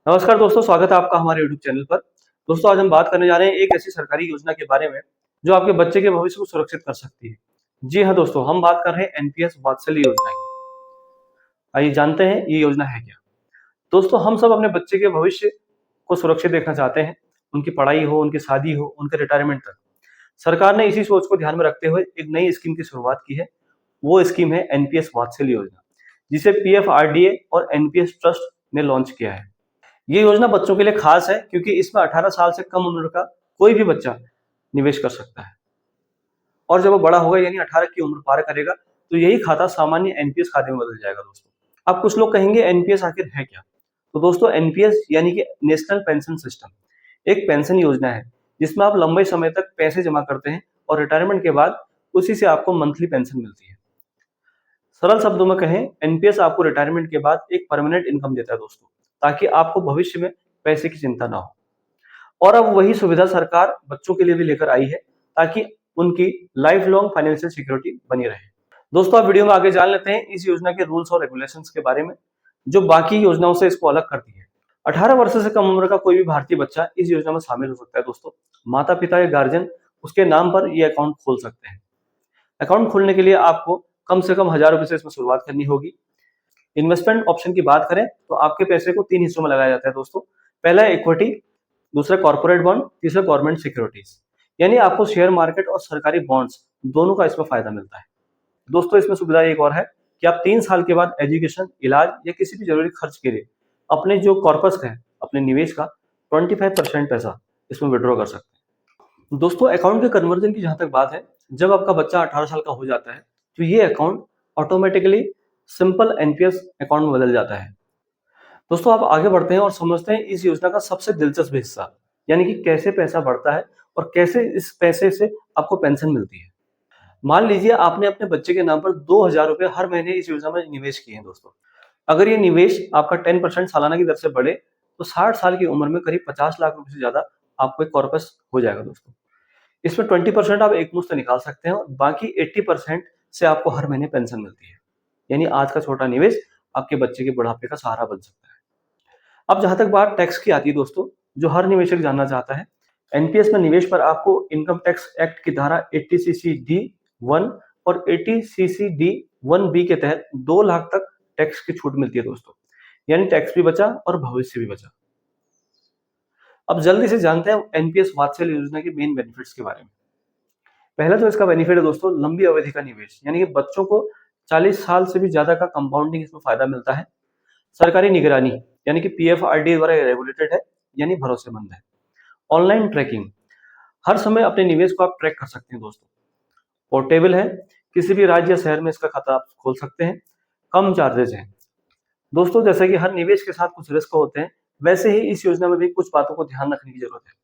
नमस्कार दोस्तों, स्वागत है आपका हमारे YouTube चैनल पर। दोस्तों, आज हम बात करने जा रहे हैं एक ऐसी सरकारी योजना के बारे में जो आपके बच्चे के भविष्य को सुरक्षित कर सकती है। जी हाँ दोस्तों, हम बात कर रहे हैं एनपीएस वात्सल्य योजना की। आइए जानते हैं ये योजना है क्या। दोस्तों, हम सब अपने बच्चे के भविष्य को सुरक्षित देखना चाहते हैं। उनकी पढ़ाई हो, उनकी शादी हो, उनके रिटायरमेंट तक। सरकार ने इसी सोच को ध्यान में रखते हुए एक नई स्कीम की शुरुआत की है। वो स्कीम है एनपीएस वात्सल्य योजना, जिसे पीएफआरडीए और एनपीएस ट्रस्ट ने लॉन्च किया है। ये योजना बच्चों के लिए खास है क्योंकि इसमें 18 साल से कम उम्र का कोई भी बच्चा निवेश कर सकता है और जब वो बड़ा होगा यानी 18 की उम्र पार करेगा तो यही खाता सामान्य एनपीएस खाते में बदल जाएगा। दोस्तों, अब कुछ लोग कहेंगे एनपीएस आखिर है क्या। तो दोस्तों, एनपीएस यानी कि नेशनल पेंशन सिस्टम एक पेंशन योजना है जिसमें आप लंबे समय तक पैसे जमा करते हैं और रिटायरमेंट के बाद उसी से आपको मंथली पेंशन मिलती है। सरल शब्दों में कहें, एनपीएस आपको रिटायरमेंट के बाद एक परमानेंट इनकम देता है दोस्तों, ताकि आपको भविष्य में पैसे की चिंता ना हो। और अब वही सुविधा सरकार बच्चों के लिए भी लेकर आई है ताकि उनकी लाइफ लॉन्ग फाइनेंशियल सिक्योरिटी बनी रहे। दोस्तों, आप वीडियो में आगे जान लेते हैं इस योजना के रूल्स और रेगुलेशंस के बारे में जो बाकी योजनाओं से इसको अलग करती है। 18 वर्ष से कम उम्र का कोई भी भारतीय बच्चा इस योजना में शामिल हो सकता है। दोस्तों, माता पिता या गार्जियन उसके नाम पर ये अकाउंट खोल सकते हैं। अकाउंट खोलने के लिए आपको कम से कम 1000 रुपए से इसमें शुरुआत करनी होगी। इन्वेस्टमेंट ऑप्शन की बात करें तो आपके पैसे को 3 हिस्सों में लगाया जाता है दोस्तों। पहला है इक्विटी, दूसरा कॉर्पोरेट बॉन्ड, तीसरा गवर्नमेंट सिक्योरिटीज। यानी आपको शेयर मार्केट और सरकारी बॉन्ड्स दोनों का इसमें फायदा मिलता है। दोस्तों, इसमें सुविधा एक और है कि आप 3 साल के बाद एजुकेशन, इलाज या किसी भी जरूरी खर्च के लिए अपने जो कॉर्पस है, अपने निवेश का 25% पैसा इसमें विड्रॉ कर सकते हैं। दोस्तों, अकाउंट के कन्वर्जन की जहां तक बात है, जब आपका बच्चा 18 साल का हो जाता है तो ये account automatically simple NPS account में बदल जाता है। दोस्तों, आप आगे बढ़ते हैं और समझते हैं इस योजना का सबसे दिलचस्प हिस्सा, यानी कि कैसे पैसा बढ़ता है और कैसे इस पैसे से आपको पेंशन मिलती है। मान लीजिए आपने अपने बच्चे के नाम पर 2000 रुपए हर महीने इस योजना में निवेश किए हैं। दोस्तों, अगर ये निवेश आपका 10% सालाना की दर से बढ़े तो 60 साल की उम्र में करीब 50 लाख रुपए से ज्यादा आपको एक कॉर्पस हो जाएगा। दोस्तों, इसमें 20% आप एक मुश्त निकाल सकते हैं और बाकी 80% से आपको हर महीने पेंशन मिलती है। यानी आज का छोटा निवेश आपके बच्चे के बुढ़ापे का सहारा बन सकता है। अब जहां तक बात टैक्स की आती है दोस्तों, जो हर निवेशक जानना चाहता है, एनपीएस में निवेश पर आपको इनकम टैक्स एक्ट की धारा 80CC-D1 और 80CC-D1B के तहत 2 लाख तक टैक्स की छूट मिलती है दोस्तों। यानी टैक्स भी बचा और भविष्य भी बचा। अब जल्दी से जानते हैं एनपीएस वात्सल्य योजना के मेन बेनिफिट्स के बारे में। पहला जो इसका बेनिफिट है दोस्तों, लंबी अवधि का निवेश, यानी कि बच्चों को 40 साल से भी ज्यादा का कंपाउंडिंग इसमें फायदा मिलता है। सरकारी निगरानी, यानी कि पीएफआरडी द्वारा रेगुलेटेड है, यानी भरोसेमंद है। ऑनलाइन ट्रैकिंग, हर समय अपने निवेश को आप ट्रैक कर सकते हैं दोस्तों। पोर्टेबल है, किसी भी राज्य या शहर में इसका खाता आप खोल सकते हैं। कम चार्जेज हैं। दोस्तों, जैसे कि हर निवेश के साथ कुछ रिस्क होते हैं, वैसे ही इस योजना में भी कुछ बातों को ध्यान रखने की जरूरत है।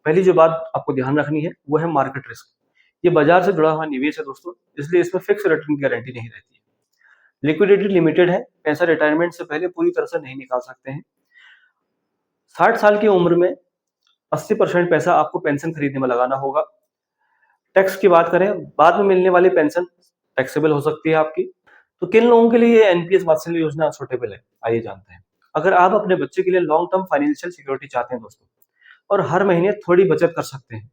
पहली जो बात आपको ध्यान रखनी है वो है मार्केट रिस्क। ये बाजार से जुड़ा हुआ निवेश है दोस्तों, इसलिए इसमें फिक्स रिटर्न की गारंटी नहीं रहती है। लिक्विडिटी लिमिटेड है, पैसा रिटायरमेंट से पहले पूरी तरह से नहीं निकाल सकते हैं। 60 साल की उम्र में 80% पैसा आपको पेंशन खरीदने में लगाना होगा। टैक्स की बात करें, बाद में मिलने वाली पेंशन टैक्सेबल हो सकती है आपकी। तो किन लोगों के लिए एनपीएस वात्सल्य योजना सुटेबल है, आइए जानते हैं। अगर आप अपने बच्चे के लिए लॉन्ग टर्म फाइनेंशियल सिक्योरिटी चाहते हैं दोस्तों और हर महीने थोड़ी बचत कर सकते हैं,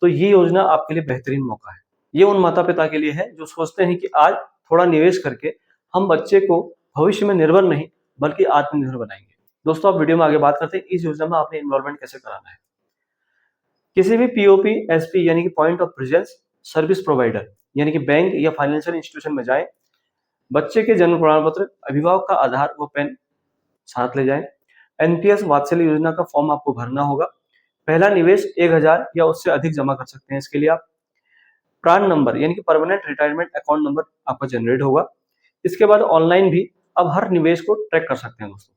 तो ये योजना आपके लिए बेहतरीन मौका है। ये उन माता पिता के लिए है जो सोचते हैं कि आज थोड़ा निवेश करके हम बच्चे को भविष्य में निर्भर नहीं बल्कि आत्मनिर्भर बनाएंगे। दोस्तों, आप वीडियो में आगे बात करते हैं इस योजना में आपने इन्वॉल्वमेंट कैसे कराना है। किसी भी पीओपी एसपी यानी कि point of presence service provider यानी कि बैंक या फाइनेंशियल इंस्टीट्यूशन में जाएं। बच्चे के जन्म प्रमाण पत्र, अभिभावक का आधार व पेन साथ ले जाएं। एनपीएस वात्सल्य योजना का फॉर्म आपको भरना होगा। पहला निवेश 1000 या उससे अधिक जमा कर सकते हैं। इसके लिए आप प्रान नंबर यानी कि परमानेंट रिटायरमेंट अकाउंट नंबर आपका जनरेट होगा। इसके बाद ऑनलाइन भी अब हर निवेश को ट्रैक कर सकते हैं दोस्तों।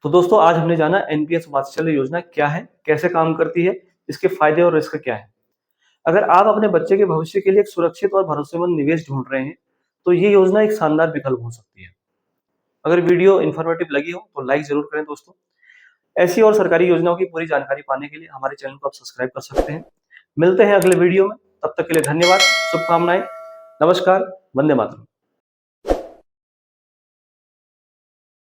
तो दोस्तों, आज हमने जाना एनपीएस वात्सल्य योजना क्या है, कैसे काम करती है, इसके फायदे और रिस्क क्या है। अगर आप अपने बच्चे के भविष्य के लिए एक सुरक्षित और भरोसेमंद निवेश ढूंढ रहे हैं तो ये योजना एक शानदार विकल्प हो सकती है। अगर वीडियो इन्फॉर्मेटिव लगी हो तो लाइक जरूर करें दोस्तों। ऐसी और सरकारी योजनाओं की पूरी जानकारी पाने के लिए हमारे चैनल को आप सब्सक्राइब कर सकते हैं। मिलते हैं अगले वीडियो में, तब तक के लिए धन्यवाद, शुभकामनाएं, नमस्कार, वंदे मातरम।